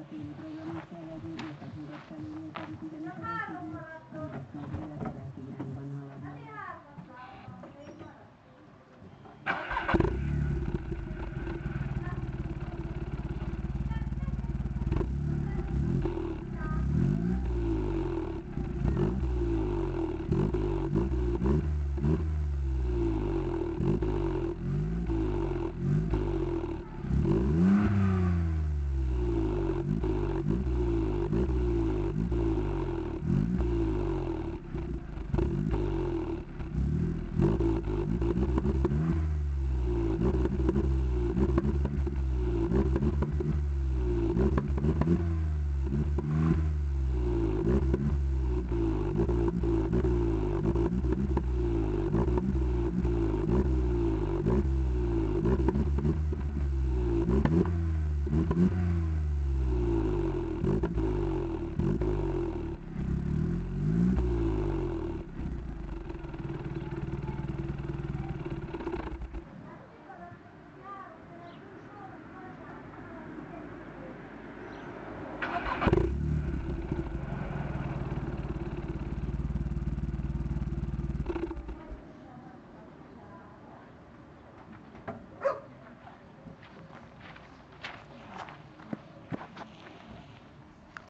téli program is tervezni, és a híres felülmúltadik, ugyanis a rendkívül rövid időre keleti irányban halad majd. Mm-hmm.